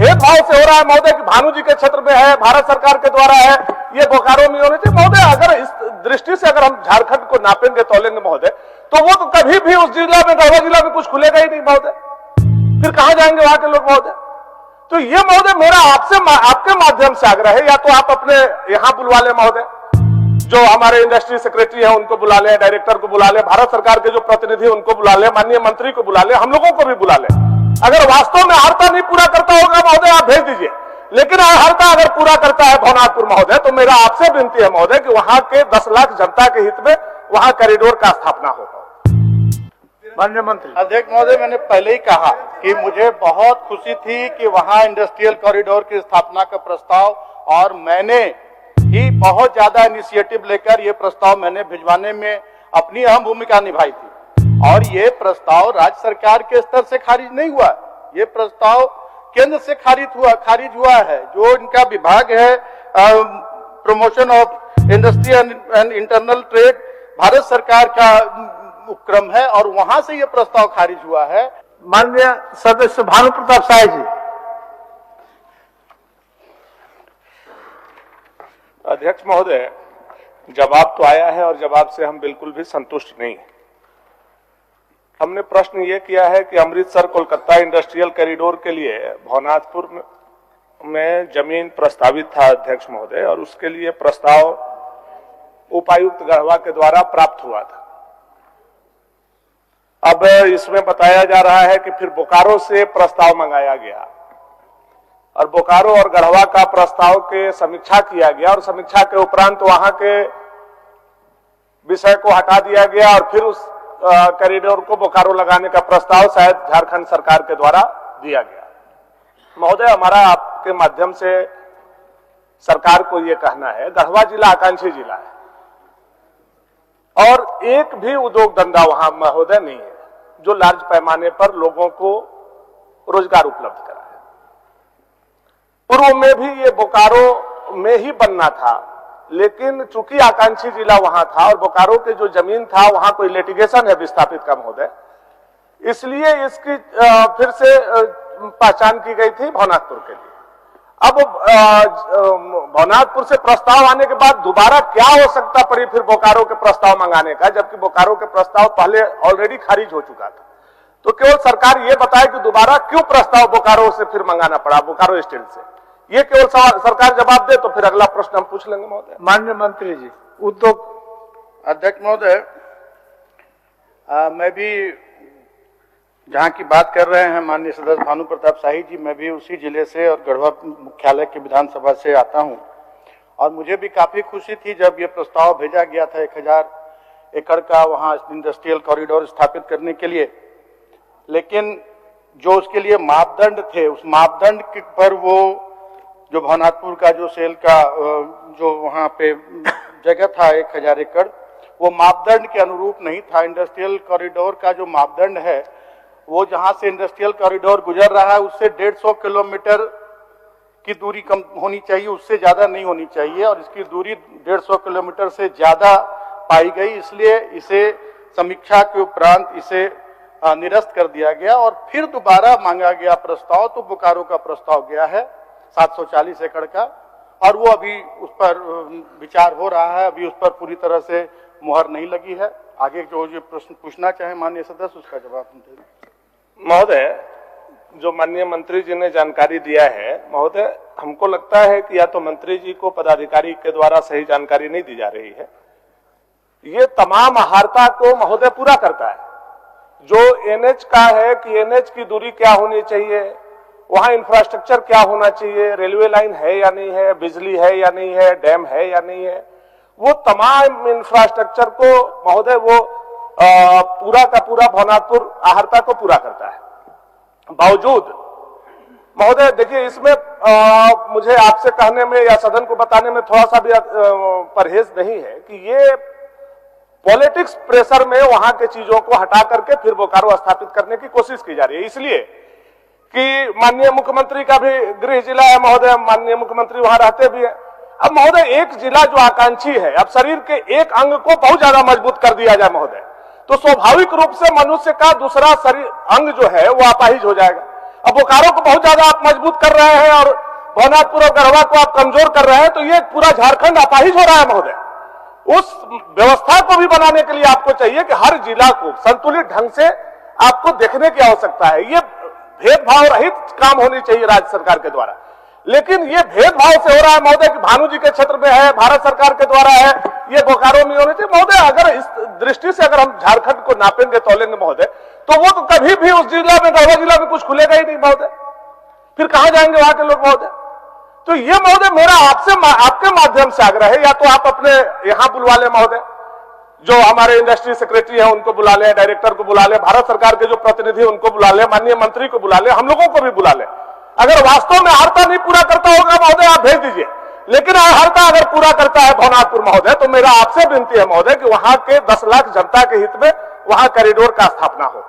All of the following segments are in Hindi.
भेदभाव से हो रहा है महोदय कि भानु जी के क्षेत्र में है, भारत सरकार के द्वारा है, ये बोकारो में होने चाहिए महोदय। अगर इस दृष्टि से अगर हम झारखंड को नापेंगे तोलेंगे महोदय, तो वो तो कभी भी उस जिला में, गढ़वा जिला में कुछ खुलेगा ही नहीं महोदय। फिर कहां जाएंगे वहां के लोग महोदय? तो ये महोदय मेरा आपसे, आपके माध्यम से आग्रह है, या तो आप अपने यहां बुलवा ले महोदय, जो हमारे इंडस्ट्री सेक्रेटरी है उनको बुला ले, डायरेक्टर को बुला ले, भारत सरकार के जो प्रतिनिधि है उनको बुला ले, माननीय मंत्री को बुला ले, हम लोगों को भी बुला ले। अगर वास्तव में अर्हता नहीं पूरा करता होगा महोदय, आप भेज दीजिए, लेकिन अर्हता अगर पूरा करता है भवनाथपुर महोदय, तो मेरा आपसे विनती है महोदय कि वहां के 10 लाख जनता के हित में वहां कॉरिडोर का स्थापना होगा। माननीय मंत्री। अध्यक्ष महोदय, मैंने पहले ही कहा कि मुझे बहुत खुशी थी कि वहां इंडस्ट्रियल कॉरिडोर की स्थापना का प्रस्ताव, और मैंने ही बहुत ज्यादा इनिशिएटिव लेकर ये प्रस्ताव मैंने भिजवाने में अपनी अहम भूमिका निभाई थी। और ये प्रस्ताव राज्य सरकार के स्तर से खारिज नहीं हुआ, ये प्रस्ताव केंद्र से खारिज हुआ है। जो इनका विभाग है promotion of industry and internal trade, Bharat सरकार का उपक्रम है, और वहां से ये प्रस्ताव खारिज हुआ है। माननीय सदस्य भानु प्रताप शाही जी। अध्यक्ष महोदय, जवाब तो आया है और जवाब से हम बिल्कुल भी संतुष्ट नहीं हैं। हमने प्रश्न ये किया है कि अमृतसर कोलकाता इंडस्ट्रियल कॉरिडोर के लिए भवनाथपुर में जमीन प्रस्तावित था अध्यक्ष महोदय, और उसके लिए प्रस्ताव उपायुक्त गढ़वा के द्वारा प्राप्त हुआ था। अब इसमें बताया जा रहा है कि फिर बोकारो से प्रस्ताव मंगाया गया, और बोकारो और गढ़वा का प्रस्ताव के समीक्षा किया गया, और समीक्षा के उपरांत वहां के विषय को हटा दिया गया, और फिर उस कॉरिडोर को बोकारो लगाने का प्रस्ताव शायद झारखंड सरकार के द्वारा दिया गया। महोदय, हमारा आपके माध्यम से सरकार को यह कहना है, गढ़वा जिला आकांक्षी जिला है और एक भी उद्योग धंधा वहां महोदय नहीं है जो लार्ज पैमाने पर लोगों को रोजगार उपलब्ध कराए। पूर्व में भी ये बोकारो में ही बनना था, लेकिन चूंकि आकांक्षी जिला वहां था और बोकारो के जो जमीन था वहां कोई लिटिगेशन है विस्थापित का महोदय, इसलिए इसकी फिर से पहचान की गई थी भवनाथपुर के लिए। अब भवनाथपुर से प्रस्ताव आने के बाद दोबारा क्या हो सकता पड़ी फिर बोकारो के प्रस्ताव मंगाने का, जबकि बोकारो के प्रस्ताव पहले ऑलरेडी खारिज हो चुका था। तो केवल सरकार ये बताए कि दोबारा क्यों प्रस्ताव बोकारो से फिर मंगाना पड़ा, बोकारो स्टील से, ये केवल सरकार जवाब दे, तो फिर अगला प्रश्न हम पूछ लेंगे महोदय। माननीय मंत्री जी, उद्योग। अध्यक्ष महोदय, मैं भी जहां की बात कर रहे हैं माननीय सदस्य भानु प्रताप शाही जी, मैं भी उसी जिले से और गढ़वा मुख्यालय के विधानसभा से आता हूं, और मुझे भी काफी खुशी थी जब ये प्रस्ताव भेजा गया था 1000 एकड़ का वहां इंडस्ट्रियल कॉरिडोर स्थापित करने के लिए। लेकिन जो उसके लिए मापदंड थे, उस मापदंड पर वो जो भवनाथपुर का जो सेल का जो वहां पे जगह था 1000 एकड़, वो मापदंड के अनुरूप नहीं था। इंडस्ट्रियल कॉरिडोर का जो मापदंड है वो जहां से इंडस्ट्रियल कॉरिडोर गुजर रहा है उससे 150 किलोमीटर की दूरी कम होनी चाहिए, उससे ज्यादा नहीं होनी चाहिए, और इसकी दूरी 150 किलोमीटर से ज्यादा पाई गई। इसलिए इसे समीक्षा के उपरांत इसे निरस्त कर दिया गया, और फिर दोबारा मांगा गया प्रस्ताव, तो बोकारो का प्रस्ताव गया है 740 एकड़ का, और वो अभी उस पर विचार हो रहा है, अभी उस पर पूरी तरह से मुहर नहीं लगी है। आगे जो प्रश्न पूछना चाहे माननीय सदस्य, उसका जवाब हम देंगे। महोदय, जो माननीय मंत्री जी ने जानकारी दिया है महोदय, हमको लगता है कि या तो मंत्री जी को पदाधिकारी के द्वारा सही जानकारी नहीं दी जा रही है। ये तमाम अहार्ता को महोदय पूरा करता है। जो एनएच का है कि एनएच की दूरी क्या होनी चाहिए, वहां इंफ्रास्ट्रक्चर क्या होना चाहिए, रेलवे लाइन है या नहीं है, बिजली है या नहीं है, डैम है या नहीं है, वो तमाम इंफ्रास्ट्रक्चर को महोदय वो पूरा का पूरा भवनाथपुर अहार्ता को पूरा करता है। बावजूद महोदय देखिए, इसमें मुझे आपसे कहने में या सदन को बताने में थोड़ा सा भी परहेज नहीं है कि ये पॉलिटिक्स प्रेशर में वहां के चीजों को हटा करके फिर बोकारो स्थापित करने की कोशिश की जा रही है। इसलिए कि माननीय मुख्यमंत्री का भी गृह जिला है महोदय, माननीय मुख्यमंत्री वहां रहते भी है। अब महोदय, एक जिला जो आकांक्षी है, अब शरीर के एक अंग को बहुत ज्यादा मजबूत कर दिया जाए महोदय, तो स्वाभाविक रूप से मनुष्य का दूसरा शरीर अंग जो है वो अपाहिज हो जाएगा। अब बोकारो को बहुत ज्यादा आप मजबूत कर रहे हैं और भवनाथपुर और गढ़वा को आप कमजोर कर रहे हैं, तो ये पूरा झारखंड अपाहिज हो रहा है महोदय। उस व्यवस्था को भी बनाने के लिए आपको चाहिए कि हर जिला को संतुलित ढंग से आपको देखने की आवश्यकता है। ये भेदभाव रहित काम होनी चाहिए राज्य सरकार के द्वारा, लेकिन ये भेदभाव से हो रहा है महोदय कि भानु जी के क्षेत्र में है, भारत सरकार के द्वारा है, ये बोकारो में होने चाहिए महोदय। अगर इस दृष्टि से अगर हम झारखंड को नापेंगे तोलेंगे महोदय, तो वो तो कभी भी उस जिला में, गढ़वा जिला में कुछ खुलेगा ही नहीं महोदय। फिर कहां जाएंगे वहां के लोग महोदय? तो ये महोदय मेरा आपसे आपके माध्यम से आग्रह है, या तो आप अपने यहां बुलवा ले महोदय, जो हमारे इंडस्ट्री सेक्रेटरी है उनको बुला ले, डायरेक्टर को बुला ले, भारत सरकार के जो प्रतिनिधि उनको बुला ले, माननीय मंत्री को बुला ले, हम लोगों को भी बुला ले। अगर वास्तव में अर्हता नहीं पूरा करता होगा महोदय आप भेज दीजिए, लेकिन अर्हता अगर पूरा करता है भवनाथपुर महोदय, तो मेरा आपसे विनती है महोदय कि वहां के 10 लाख जनता के हित में वहां कॉरिडोर का स्थापना हो।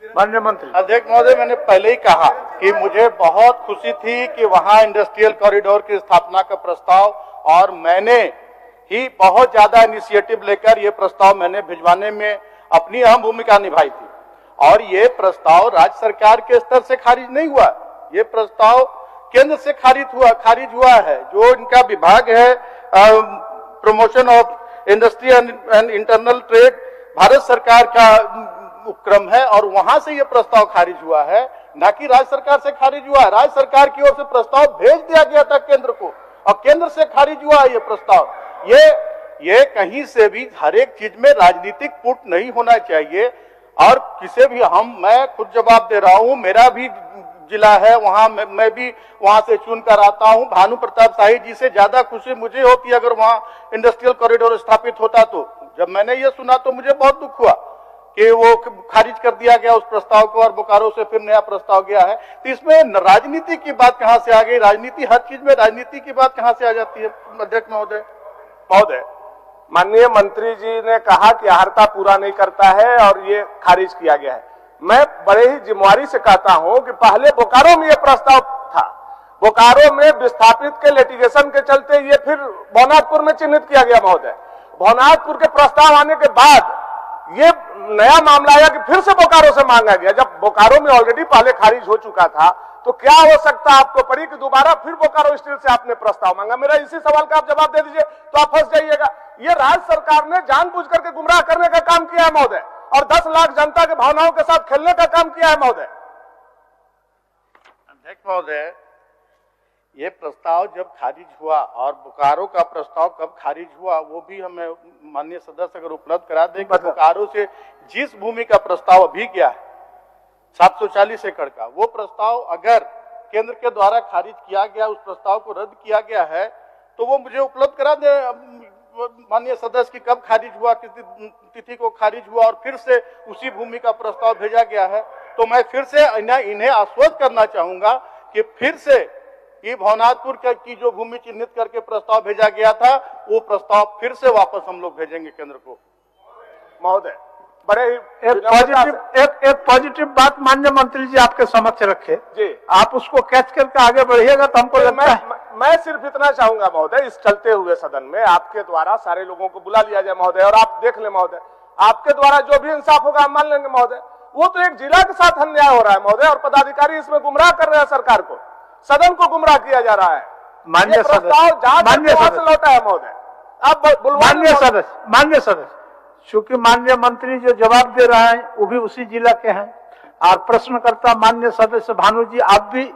माननीय मंत्री। अध्यक्ष महोदय, मैंने पहले ही कहा कि मुझे बहुत खुशी थी कि वहां इंडस्ट्रियल कॉरिडोर की स्थापना का प्रस्ताव, और मैंने ही बहुत ज्यादा इनिशिएटिव लेकर ये प्रस्ताव मैंने भिजवाने में अपनी अहम भूमिका निभाई थी। और ये प्रस्ताव राज्य सरकार के स्तर से खारिज नहीं हुआ, ये प्रस्ताव केंद्र से खारिज हुआ है। जो इनका विभाग है promotion of industry and internal trade, Bharat सरकार का उपक्रम है, और वहां से ये प्रस्ताव खारिज हुआ है, ना कि राज्य सरकार से खारिज हुआ है। राज्य सरकार की ओर से प्रस्ताव भेज दिया गया था केंद्र को, और केंद्र से खारिज हुआ है ये प्रस्ताव। ये कहीं से भी हर एक चीज में राजनीतिक पुट नहीं होना चाहिए। और किसी भी मैं खुद जवाब दे रहा हूं, मेरा भी जिला है, वहां मैं भी वहां से चुनकर आता हूं। भानु प्रताप शाही जी से ज्यादा खुशी मुझे होती अगर वहां इंडस्ट्रियल कॉरिडोर स्थापित होता। तो जब मैंने ये सुना तो मुझे बहुत दुख हुआ कि वो खारिज कर दिया गया उस प्रस्ताव को, और बोकारो से फिर नया प्रस्ताव गया है। तो इसमें राजनीति की बात कहां से आ गई? राजनीति, हर चीज में राजनीति की बात कहां से आ जाती है अध्यक्ष महोदय? माननीय मंत्री जी ने कहा कि अर्हता पूरा नहीं करता है और ये खारिज किया गया है। मैं बड़े ही जिम्मेवारी से कहता हूं कि पहले बोकारो में ये प्रस्ताव था, बोकारो में विस्थापित के लिटिगेशन के चलते ये फिर भवनाथपुर में चिन्हित किया गया महोदय। भवनाथपुर के प्रस्ताव आने के बाद ये नया मामला आया कि फिर से बोकारो से मांगा गया। जब बोकारो में ऑलरेडी पहले खारिज हो चुका था, तो क्या हो सकता आपको पड़ी कि दोबारा फिर बोकारो स्टील से आपने प्रस्ताव मांगा? मेरा इसी सवाल का आप जवाब दे दीजिए, तो आप फंस जाइएगा। ये राज्य सरकार ने जानबूझ करके गुमराह करने का काम किया है महोदय, और 10 लाख जनता के भावनाओं के साथ खेलने का काम किया है महोदय। अध्यक्ष महोदय, ये प्रस्ताव जब खारिज हुआ, और बोकारो का प्रस्ताव कब खारिज हुआ वो भी हमें माननीय सदस्य अगर उपलब्ध करा दें कि बोकारो से जिस भूमि का प्रस्ताव अभी गया है 740 एकड़ का, वो प्रस्ताव अगर केंद्र के द्वारा खारिज किया गया, उस प्रस्ताव को रद्द किया गया है, तो वो मुझे उपलब्ध करा दे माननीय सदस्य की कब खारिज हुआ, किस तिथि को खारिज हुआ, और फिर से उसी भूमि का प्रस्ताव भेजा गया है। तो मैं फिर से इन्हें आश्वस्त करना चाहूंगा कि फिर से ये भवनाथपुर की जो भूमि चिन्हित करके प्रस्ताव भेजा गया था, वो प्रस्ताव फिर से वापस हम लोग भेजेंगे केंद्र को। महोदय, बड़े ही एक पॉजिटिव बात माननीय मंत्री जी आपके समक्ष रखे जी, आप उसको कैच करके आगे बढ़िएगा तो हमको लगता है। मैं सिर्फ इतना चाहूंगा महोदय, इस चलते हुए सदन में आपके द्वारा सारे लोगों को बुला लिया जाए महोदय, और आप देख ले महोदय, आपके द्वारा जो भी इंसाफ होगा हम मान लेंगे महोदय। वो तो एक जिला के साथ अन्याय हो रहा है महोदय, और पदाधिकारी इसमें गुमराह कर रहे हैं, सरकार को, सदन को गुमराह किया जा रहा है। माननीय प्रस्ताव जांच से लौटा है महोदय। आप माननीय सदस्य, चूंकि माननीय मंत्री जो जवाब दे रहे हैं वो भी उसी जिला के हैं, और प्रश्नकर्ता माननीय सदस्य भानु जी आप भी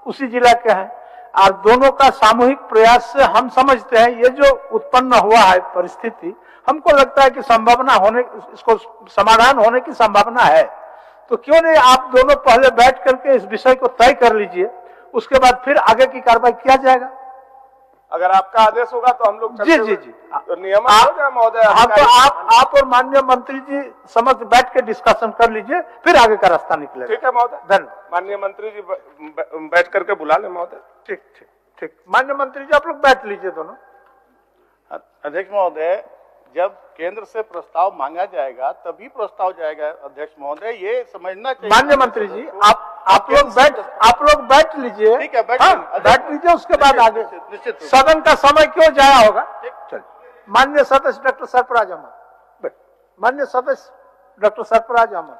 उसी जिला के हैं, और दोनों का सामूहिक प्रयास से हम समझते हैं ये जो उत्पन्न हुआ है परिस्थिति, हमको लगता है कि संभावना होने, इसको समाधान होने की संभावना है। तो क्यों नहीं आप दोनों पहले बैठ करके इस विषय को तय कर लीजिए, उसके बाद फिर आगे की कार्रवाई किया जाएगा। अगर आपका आदेश होगा तो हम लोग जी तो नियम हो जाए महोदय। आप और माननीय मंत्री जी समझ बैठ के डिस्कशन कर लीजिए, फिर आगे का रास्ता निकलेगा। ठीक है महोदय, धन्यवाद। माननीय मंत्री जी बैठ करके बुला ले महोदय। ठीक ठीक ठीक, माननीय मंत्री जी आप लोग बैठ लीजिए दोनों। अध्यक्ष महोदय, जब केंद्र से प्रस्ताव मांगा जाएगा तभी प्रस्ताव जाएगा अध्यक्ष महोदय, ये समझना चाहिए। माननीय मंत्री जी आप लोग बैठ लीजिए। ठीक है, बैठ लीजिए, उसके बाद आगे निश्चित सदन का समय क्यों जाया होगा। चलिए, माननीय सदस्य डॉक्टर सरफराज अहमद, माननीय सदस्य डॉक्टर सरफराज अहमद।